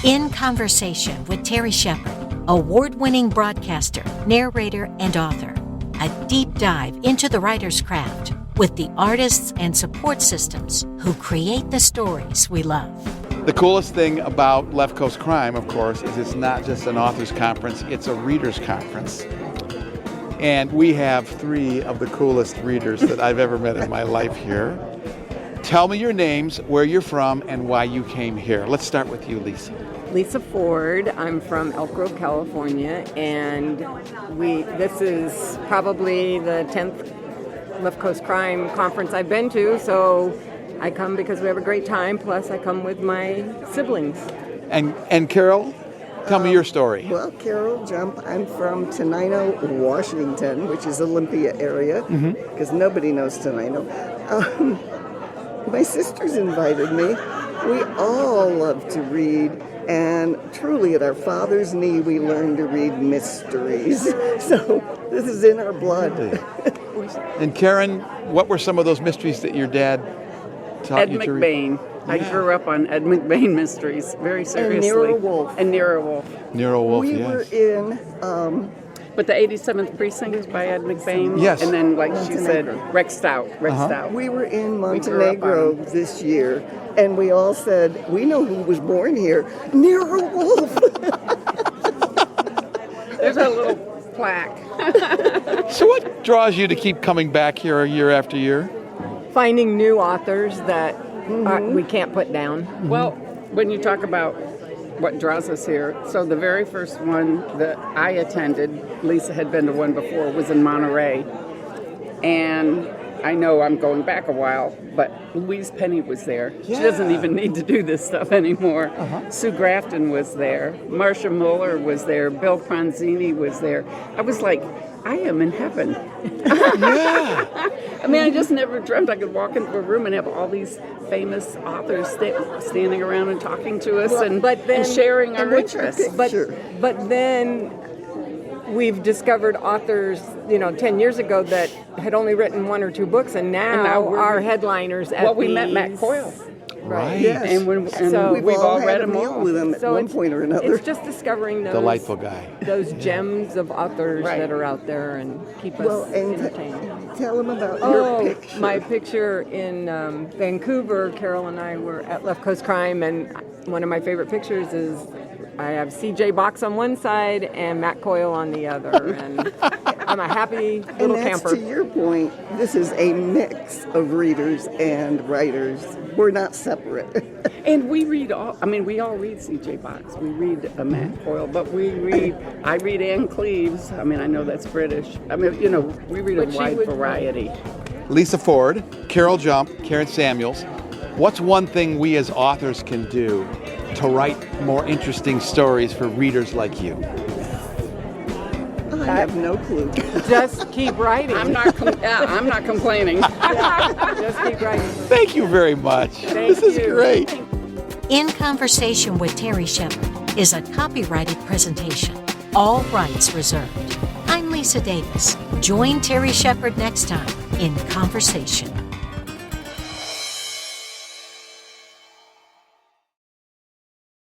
In Conversation with Terry Shepard, award-winning broadcaster, narrator, and author. A deep dive into the writer's craft with the artists and support systems who create the stories we love. The coolest thing about Left Coast Crime, of course, is it's not just an author's conference, it's a reader's conference. And we have three of the coolest readers that I've ever met in my life here. Tell me your names, where you're from, and why you came here. Let's start with you, Lisa. Lisa Ford. I'm from Elk Grove, California, and this is probably the 10th Left Coast Crime conference I've been to, so I come because we have a great time, plus I come with my siblings. And Karol, tell me your story. Well, Karol Jump. I'm from Tenino, Washington, which is Olympia area, because nobody knows Tenino. My sisters invited me. We all love to read, and truly at our father's knee we learned to read mysteries. So this is in our blood. And Karen, what were some of those mysteries that your dad taught you to read? Ed McBain. I grew up on Ed McBain mysteries, very seriously. And Nero Wolfe. Nero Wolfe, We yes. were in... But the 87th Precinct by Ed McBain. Yes. And then, like she said, Montenegro. Rex Stout. We were in We grew up Montenegro on 'em. this year, and we all said, we know who was born here, Nero Wolfe. There's a little plaque. So what draws you to keep coming back here year after year? Finding new authors that we can't put down. Well, when you talk about what draws us here, so the very first one that I attended, Lisa had been to one before, was in Monterey. And I know I'm going back a while, but Louise Penny was there. She doesn't even need to do this stuff anymore. Sue Grafton was there. Marcia Muller was there. Bill Pronzini was there. I was like, I am in heaven. Yeah. I mean, I just never dreamt I could walk into a room and have all these famous authors standing around and talking to us and sharing our interests. But then we've discovered authors, 10 years ago that had only written one or two books, and now are headliners at we met Matt Coyle. Right. Yes. And we've all had read a them meal all. with him at one point or another. It's just discovering those Delightful guy. those gems of authors Right. that are out there and keep us entertained. Tell them about your picture. My picture in Vancouver, Karol and I were at Left Coast Crime, and one of my favorite pictures is I have CJ Box on one side and Matt Coyle on the other, and I'm a happy little And that's camper. to your point, this is a mix of readers and writers. We're not separate. And we read we all read C.J. Box. We read Matt Coyle, but I read Anne Cleves. I mean, I know that's British. I mean, we read a wide variety. Lisa Ford, Karol Jump, Karen Samuels. What's one thing we as authors can do to write more interesting stories for readers like you? I have no clue. Just keep writing. I'm not complaining. Just keep writing. Thank you very much. This is great. In Conversation with Terry Shepard is a copyrighted presentation. All rights reserved. I'm Lisa Davis. Join Terry Shepard next time in Conversation.